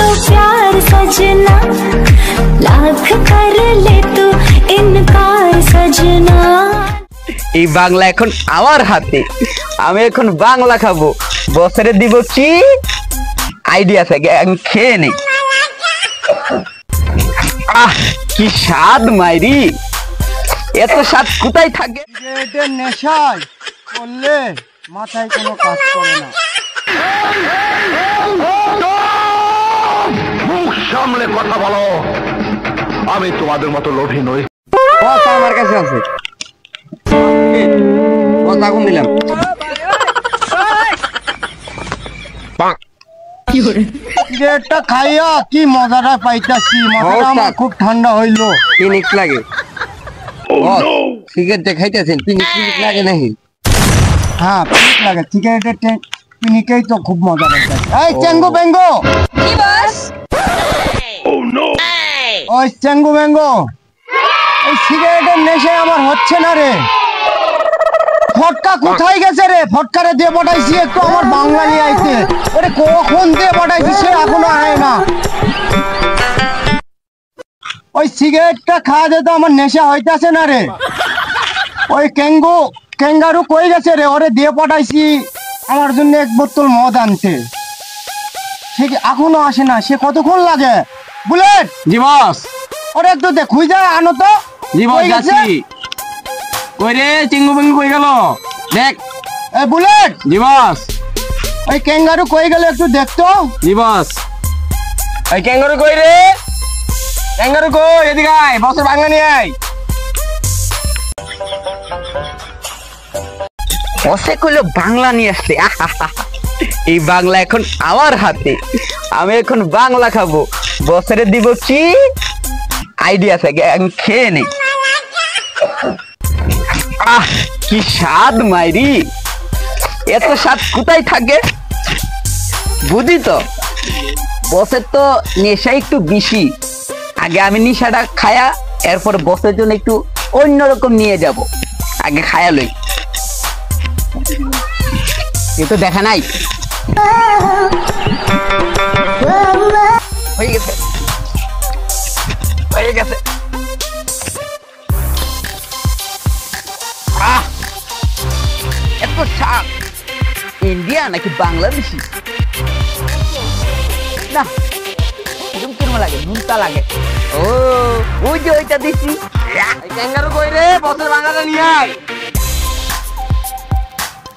तो प्यार सजना, लाख कर ले तू इनकार सजना। এই বাংলা এখন আমার হাতে, আমি এখন বাংলা খাবো। বছরে দিব কি আইডিয়া থাকে, আমি খেয়ে নেই। আহ কি স্বাদ মাইরি, এত স্বাদ কোথায় থাকে? সিগারেটের নেশায় করলে মাথায় কোনো কাজ করে না। মুখ সামলে কথা বলো, আমি তোমাদের মতো লোভী নই। আমার কাছে আছে, আগুন দিলাম। সিগারেটটা খাইয়া কি মজাটা পাইতাছি, মাথাটা আমার খুব ঠান্ডা হইলো। পিনিক লাগে, সিগারেট খাইতেছেন, পিনিক পিনিক লাগে নাকি? হ্যাঁ পিনিক লাগে, সিগারেটের পিনিকেই তো খুব মজা পাইতাছি। এই চেঙ্গু বেঙ্গো, কি বস? ওই চেঙ্গু বেঙ্গো, এই সিগারেটের নেশায় আমার হচ্ছে না রে। ফটকা কোথায় গেছে রে? ফটকারে দিয়ে পাঠাইছি একটু আমার বাঙালি আইতে, ওরে কখন দিয়ে পাঠাইছি সে এখনো আয় না। ওই সিগারেটটা খাওয়া যেত আমার নেশা হইতাছে না রে। ওই ক্যাঙ্গারু কই গেছে রে? ওরে দিয়ে পাঠাইছি আমার জন্য এক বোতল মদ আনতে, সে কি এখনো আসে না? সে কতক্ষণ লাগে? বুলেট জি বস। ওরে একটু দেখুই যায় আনো তো। জি বস যাচ্ছি। কই রে চিঙ্গু বেঙ্গু কই গেল? দেখ। এই বুলেট। জি বস। ওই ক্যাঙ্গারু কই গেল একটু দেখতো। জি বস। এই ক্যাঙ্গারু কই রে? ক্যাঙ্গারু কই? এদিকে আয়, বসের ভাঙা নিয়ে আয়। বসে কইলো বাংলা নিয়ে আসছে। এই বাংলা এখন আমার হাতে, আমি এখন বাংলা খাবো। বছরে দিব কি আইডিয়া থাকে, আমি খেয়ে নেই। আহ কি স্বাদ মাইরি, এত স্বাদ কোথায় থাকে? বুঝি তো, বসের তো নেশা একটু বেশি। আগে আমি নেশাটা খায়া, এরপর বসের জন্য একটু অন্যরকম নিয়ে যাব। আগে খায়া লই, এ তো দেখা নাই। হয়ে গেছে, হয়ে গেছে। এত স্বাদ, ইন্ডিয়া নাকি বাংলাদেশি? না এরকম কেমন লাগে, নুনটা লাগে। ও ওই যে ওইটা দিচ্ছি। ক্যাঙ্গারু কই রে? বসের বাংলাটা নিয়ে আয়।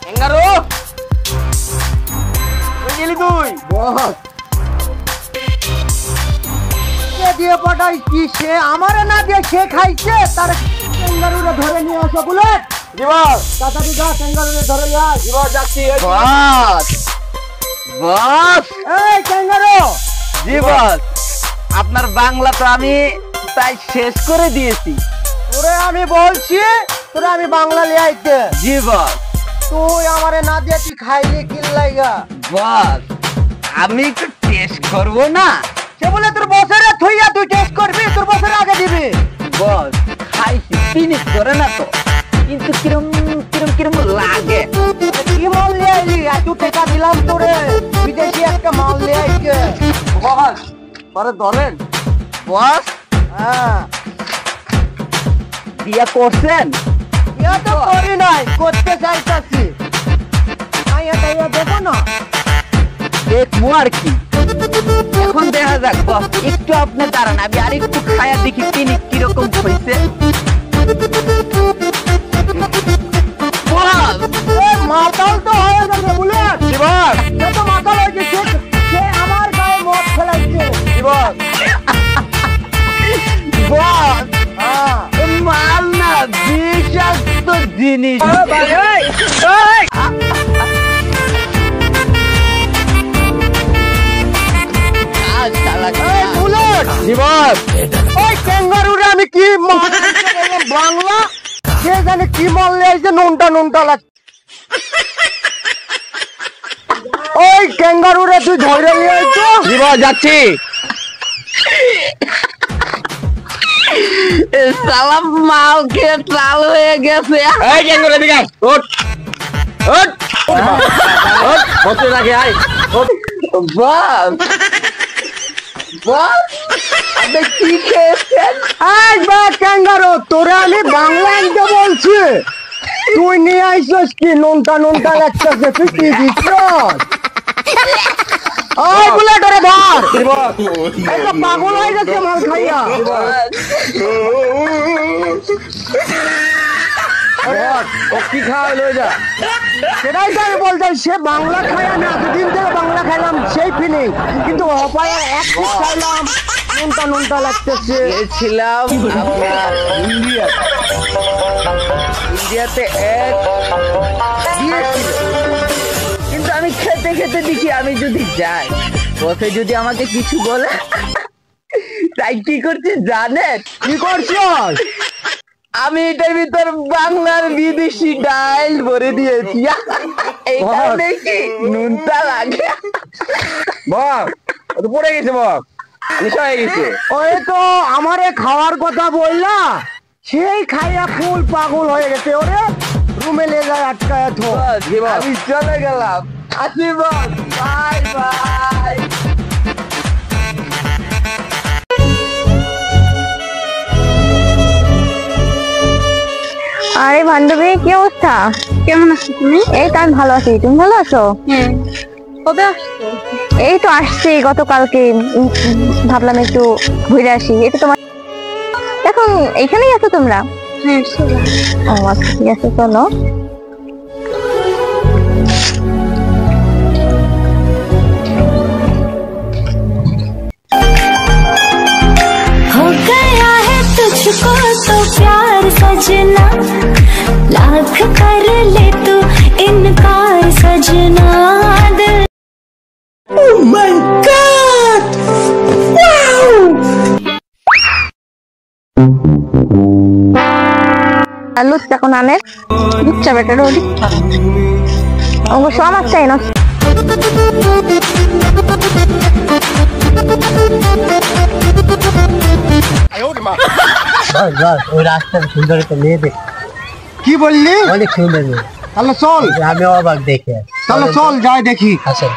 ক্যাঙ্গারু কই গেলি তুই? বস কে দিয়ে পাঠাইছি? সে আমারে না দিয়ে সে খাইছে। তার ক্যাঙ্গারুরে ধরে নিয়ে আসো। বুলেট। জি বস। তাড়াতাড়ি যা, ক্যাঙ্গারুরে ধরে নিয়ে আয়। জি বস যাচ্ছি। বস বস। এই ক্যাঙ্গারু। জি বস। আপনার বাংলা তো আমি তাই শেষ করে দিয়েছি। তোরে আমি বলছি, তোরে আমি বাংলা লিয়ে আইতে। জি বস। তুই আমারে না দিয়ে তুই খাইলি কি লাগা? বস আমি একটু টেস্ট করবো না? সে বলে তোর বসেরে থইয়া তুই টেস্ট করবি, তোর বসের আগে দিবি। বস খাইছি, ফিনিশ করে না তো, কিন্তু কিরম কিরম কিরম লাগে। কি মাল লিয়ে আইলি? এত টাকা দিলাম তোরে, বিদেশি একটা মাল লিয়ে আইছে। বস পরে ধরেন। বস হ্যাঁ বিয়া করছেন? ইয়া তো করি নাই, করতে চাইতাছি। আইয়া তাইয়া দেখো না। দেখবো আর কি, এখন দেখা যাক। বস একটু আপনি দাঁড়ান, আমি আর একটু খায়া দেখি তিনি কিরকম হয়েছে। বস মাতাল তো হয়ে গেছে। বুলেট। জি বস। সে তো মাতাল হয়ে গেছে, সে আমার গায়ে মদ ফেলাইছে। জি বস। বস হ্যাঁ মাল না, বিষাক্ত জিনিস। ওই ক্যাঙ্গারুরে আমি কি মাল বললাম বাংলা, সে জানে কি মাল লিয়েছে, নুনটা নুনটা লাগছে। ওই ক্যাঙ্গারুরে তুই ধরে নিয়ে আইছো। জীবন যাচ্ছি। সালাম মাল খেয়ে চাল হয়ে গেছে। এই ক্যাঙ্গারু এদিকে আয়, ওঠ ওঠ ওঠ, বসে রাখে আয়। বাস বস আপনি কি খেয়েছেন? একবার ক্যাঙ্গারু তোরে আমি বাংলা আনতে বলছি, তুই নিয়ে আইসস কি নোনতা নোনতা লাগতেছে, তুই কি দিচ্ছস? ওই বুলেট ওরে ধর, এই তো পাগল হয়ে গেছে মাল খাইয়া। ও কি খাওয়া লয়ে যা। সেটাই তো আমি বলতে, সে বাংলা খাইয়া না, দুদিন থেকে বাংলা খাইলাম সেই ফিলিং, কিন্তু অপায় এক পিস খাইলাম নোনতা নোনতা লাগতেছে। গেছিলাম আপনার ইন্ডিয়াতে এক দিয়েছিল, কিন্তু আমি খেতে খেতে দেখি আমি যদি যাই বসে যদি আমাকে কিছু বলে, তাই কি করছি জানেন? কি করছস? আমি এটার ভিতর বাংলার বিদেশি ডাল ভরে দিয়েছি। এটা নাকি নুনটা লাগে। বাহ, ও তো পড়ে গেছে, বাহ নেশা হয়ে গেছে। ওই তো আমারে খাওয়ার কথা বললা, সেই খাইয়া ফুল পাগল হয়ে গেছে, ওরে রুমে লে যায় আটকায় থো। আমি চলে গেলাম, আসি বস, বাই বাই। আরে বান্ধবী, কি অবস্থা? কেমন আছো তুমি? এই তো আমি ভালো আছি, তুমি ভালো আছো? হ্যাঁ। কবে আসছো? এই তো আসছি গতকালকে, ভাবলাম একটু ঘুরে আসি। এই তো তোমার এখন এখানেই আছো তোমরা? হ্যাঁ। ও আচ্ছা, ঠিক আছে, চলো। हो गया है तुझको तो प्यार सजना, लाख कर ले तू इनकार सजना। Oh my God! Wow! লুচ্চা কোন আনের লুচ্চা বেটার ওদি অবশ্য আমার চাই না। ওই রাস্তার সুন্দর একটা মেয়ে দেখ, কি বললি? অনেক সুন্দর মেয়ে, তাহলে চল, আমি অবাক দেখে। তাহলে চল যাই দেখি। আচ্ছা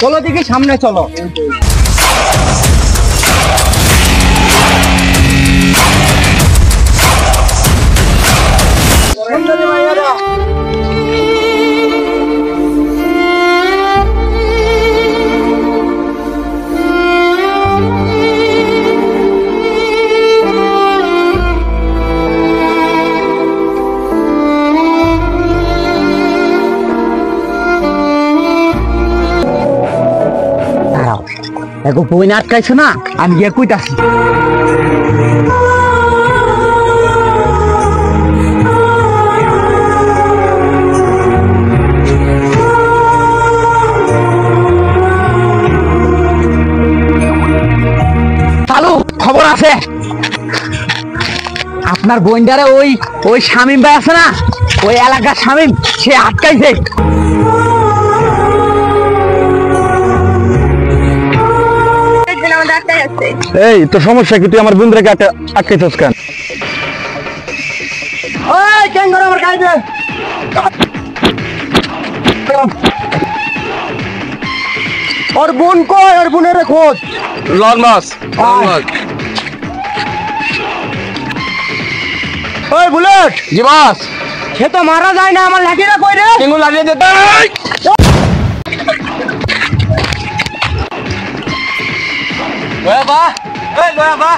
চলো দেখি, সামনে চলো। দেখো বই না আটকাইছো না, আমি গিয়ে কইতাছি। চালু খবর আছে, আপনার বোনটারে ওই ওই শামিম ভাই আছে না, ওই এলাকার শামিম, সে আটকাইছে। এই তো সমস্যা কি, তুই আমার বন্ধুরাকে আটকাইছস কেন? ওই ক্যাঙ্গারু আমার গায়ে দে। ওর বোন কই? ওর বোনের খোঁজ। লন মাস ওই বুলেট, জি বস। সে তো মারা যায় না, আমার লাঠিটা কই রে? টেঙ্গু লাগিয়ে যেতে। লয়া বা